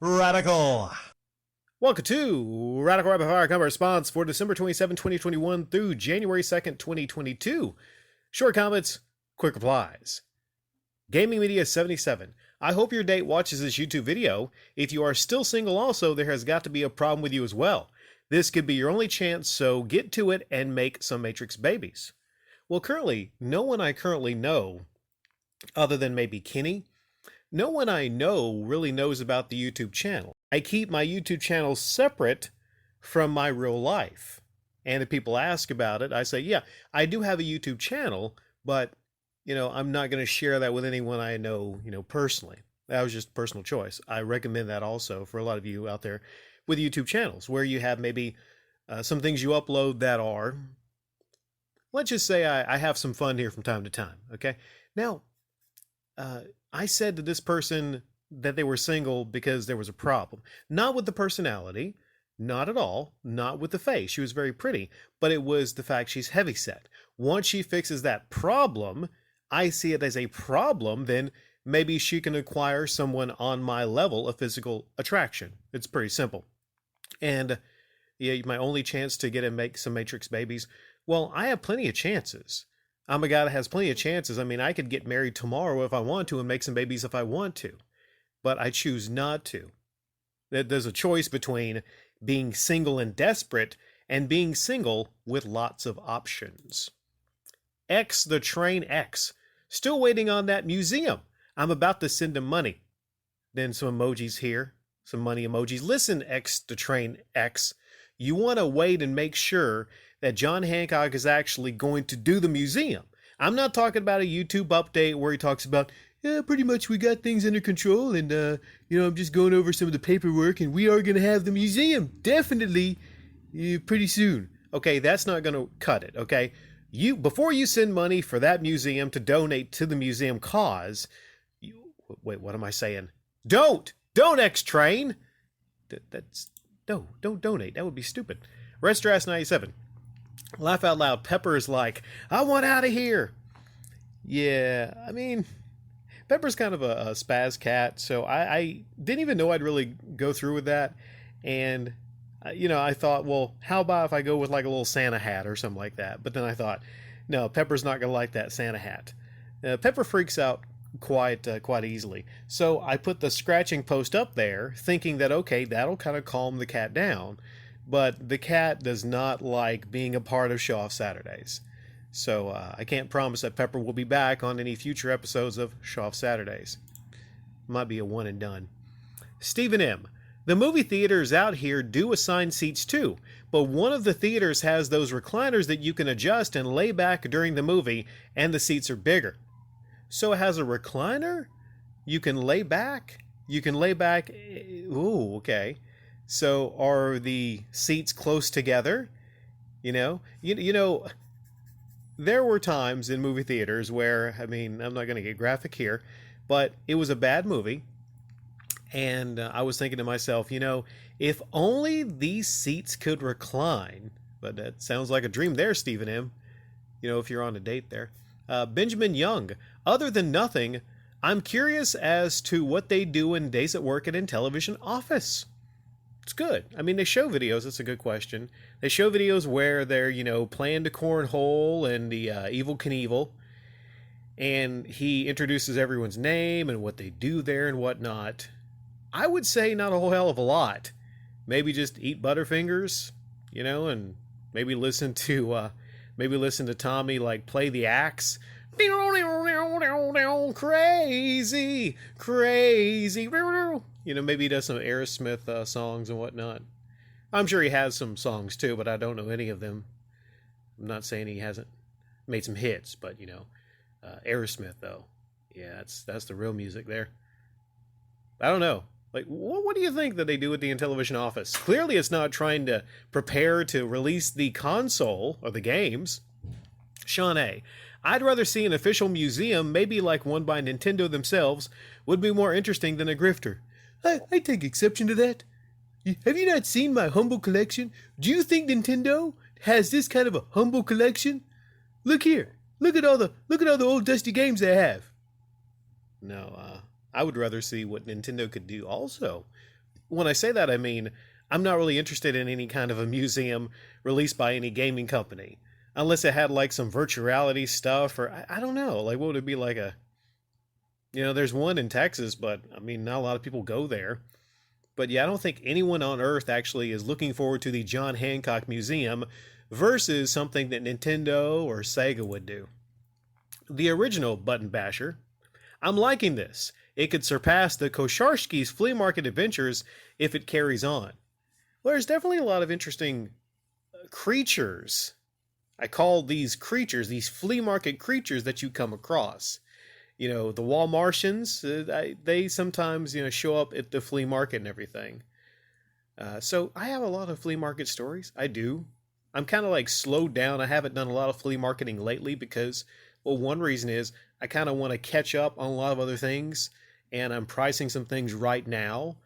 Radical. Welcome to Radical Rapid Fire Combat Response for December 27, 2021 through January 2nd, 2022. Short comments, quick replies. Gaming Media 77. I hope your date watches this YouTube video. If you are still single also, there has got to be a problem with you as well. This could be your only chance, so get to it and make some Matrix babies. Well, currently, no one I currently know, other than maybe Kenny, no one I know really knows about the YouTube channel. I keep my YouTube channel separate from my real life. And if people ask about it, I say, yeah, I do have a YouTube channel, but, I'm not going to share that with anyone I know, personally. That was just a personal choice. I recommend that also for a lot of you out there with YouTube channels where you have maybe some things you upload that are, let's just say I have some fun here from time to time, okay? Now, I said to this person that they were single because there was a problem. Not with the personality, not at all, not with the face. She was very pretty, but it was the fact she's heavyset. Once she fixes that problem, I see it as a problem, then maybe she can acquire someone on my level of physical attraction. It's pretty simple. And yeah, my only chance to get and make some Matrix babies, well, I have plenty of chances. I'm a guy that has plenty of chances. I mean, I could get married tomorrow if I want to and make some babies if I want to, but I choose not to. There's a choice between being single and desperate and being single with lots of options. X the Train X. Still waiting on that museum. I'm about to send him money. Then some emojis here, some money emojis. Listen, X the Train X. You want to wait and make sure that John Hancock is actually going to do the museum. I'm not talking about a YouTube update where he talks about, yeah, pretty much we got things under control and, I'm just going over some of the paperwork and we are going to have the museum definitely pretty soon. Okay, that's not going to cut it, okay? Before you send money for that museum to donate to the museum cause, wait, what am I saying? Don't X-Train. No, don't donate. That would be stupid. Redstrass 97. Laugh out loud. Pepper is like, I want out of here. Yeah, I mean, Pepper's kind of a spaz cat, so I didn't even know I'd really go through with that. And, I thought, well, how about if I go with like a little Santa hat or something like that? But then I thought, no, Pepper's not going to like that Santa hat. Pepper freaks out quite easily. So I put the scratching post up there thinking that, okay, that'll kind of calm the cat down. But the cat does not like being a part of Show Off Saturdays. So I can't promise that Pepper will be back on any future episodes of Show Off Saturdays. Might be a one and done. Stephen M. The movie theaters out here do assign seats too, but one of the theaters has those recliners that you can adjust and lay back during the movie, and the seats are bigger. So it has a recliner? You can lay back? Ooh, okay. So are the seats close together? You know, there were times in movie theaters where, I mean, I'm not going to get graphic here, but it was a bad movie. And I was thinking to myself, if only these seats could recline. But that sounds like a dream there, Stephen M. If you're on a date there. Benjamin Young. Other than nothing, I'm curious as to what they do in Days at Work at Intellivision Office. It's good. I mean, they show videos. That's a good question. They show videos where they're, playing the cornhole and the Evel Knievel. And he introduces everyone's name and what they do there and whatnot. I would say not a whole hell of a lot. Maybe just eat Butterfingers, and maybe listen to Tommy like play the axe. Crazy, crazy. Maybe he does some Aerosmith songs and whatnot. I'm sure he has some songs too, but I don't know any of them. I'm not saying he hasn't made some hits, but Aerosmith though, yeah, that's the real music there. I don't know. Like, what do you think that they do at the Intellivision Office? Clearly, it's not trying to prepare to release the console or the games. Sean A. I'd rather see an official museum, maybe like one by Nintendo themselves, would be more interesting than a grifter. I take exception to that. Have you not seen my humble collection? Do you think Nintendo has this kind of a humble collection? Look here. Look at all the old dusty games they have. No, I would rather see what Nintendo could do also when I say that, I mean, I'm not really interested in any kind of a museum released by any gaming company. Unless it had like some virtual reality stuff, or I don't know. Like, what would it be like a, there's one in Texas, but I mean, not a lot of people go there. But yeah, I don't think anyone on Earth actually is looking forward to the John Hancock Museum versus something that Nintendo or Sega would do. The original Button Basher. I'm liking this. It could surpass the Kosharsky's Flea Market Adventures if it carries on. Well, there's definitely a lot of interesting creatures. I call these creatures, these flea market creatures that you come across. The wall Martians, they sometimes, show up at the flea market and everything. So I have a lot of flea market stories. I do. I'm kind of like slowed down. I haven't done a lot of flea marketing lately because, well, one reason is I kind of want to catch up on a lot of other things, and I'm pricing some things right now.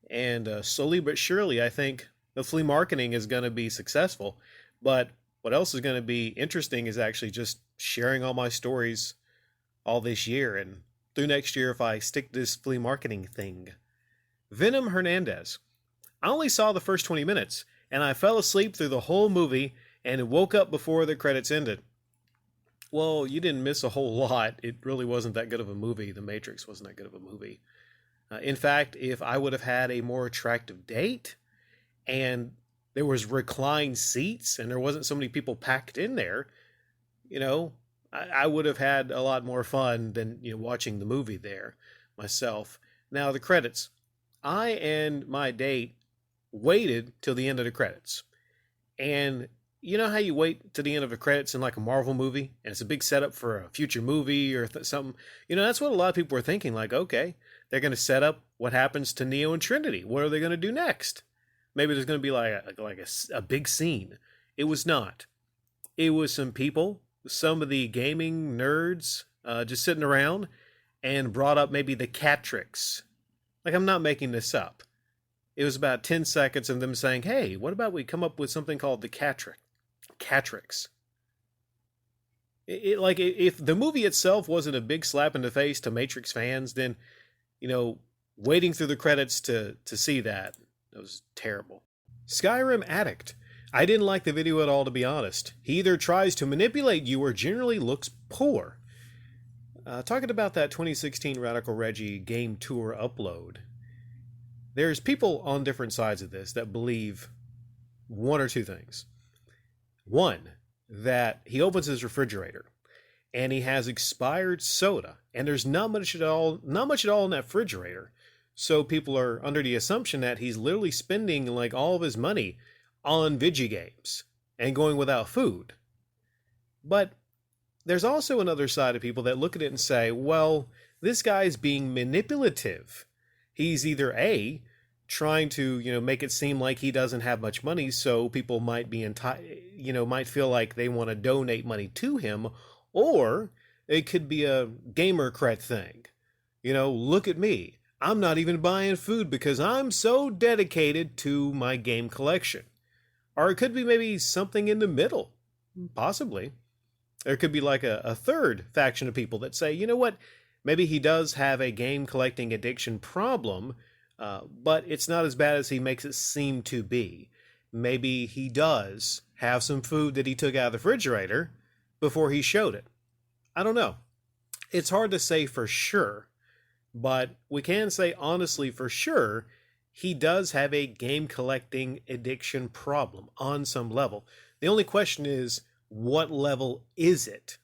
And slowly but surely, I think the flea marketing is going to be successful. But what else is going to be interesting is actually just sharing all my stories all this year and through next year if I stick to this flea marketing thing. Venom Hernandez. I only saw the first 20 minutes, and I fell asleep through the whole movie and woke up before the credits ended. Well, you didn't miss a whole lot. It really wasn't that good of a movie. The Matrix wasn't that good of a movie. In fact, if I would have had a more attractive date and there was reclined seats and there wasn't so many people packed in there, I would have had a lot more fun than watching the movie there myself. Now, the credits. I and my date waited till the end of the credits. And you know how you wait to the end of the credits in like a Marvel movie and it's a big setup for a future movie or something? That's what a lot of people were thinking. Like, okay, they're going to set up what happens to Neo and Trinity. What are they going to do next? Maybe there's going to be like a big scene. It was not. It was some people, some of the gaming nerds, just sitting around and brought up maybe the Catrix. Like, I'm not making this up. It was about 10 seconds of them saying, hey, what about we come up with something called the Catrix? If the movie itself wasn't a big slap in the face to Matrix fans, then, waiting through the credits to see that was terrible. Skyrim Addict. I didn't like the video at all, to be honest. He either tries to manipulate you or generally looks poor. Talking about that 2016 Radical Reggie game tour upload, there's people on different sides of this that believe one or two things. One, that he opens his refrigerator and he has expired soda and there's not much at all in that refrigerator. So people are under the assumption that he's literally spending like all of his money on video games and going without food. But there's also another side of people that look at it and say, well, this guy's being manipulative. He's either A, trying to, make it seem like he doesn't have much money, so people might be might feel like they want to donate money to him, or it could be a gamer cred thing. Look at me. I'm not even buying food because I'm so dedicated to my game collection. Or it could be maybe something in the middle. Possibly. There could be like a third faction of people that say, you know what, maybe he does have a game collecting addiction problem, but it's not as bad as he makes it seem to be. Maybe he does have some food that he took out of the refrigerator before he showed it. I don't know. It's hard to say for sure, but we can say honestly for sure he does have a game collecting addiction problem on some level. The only question is, what level is it?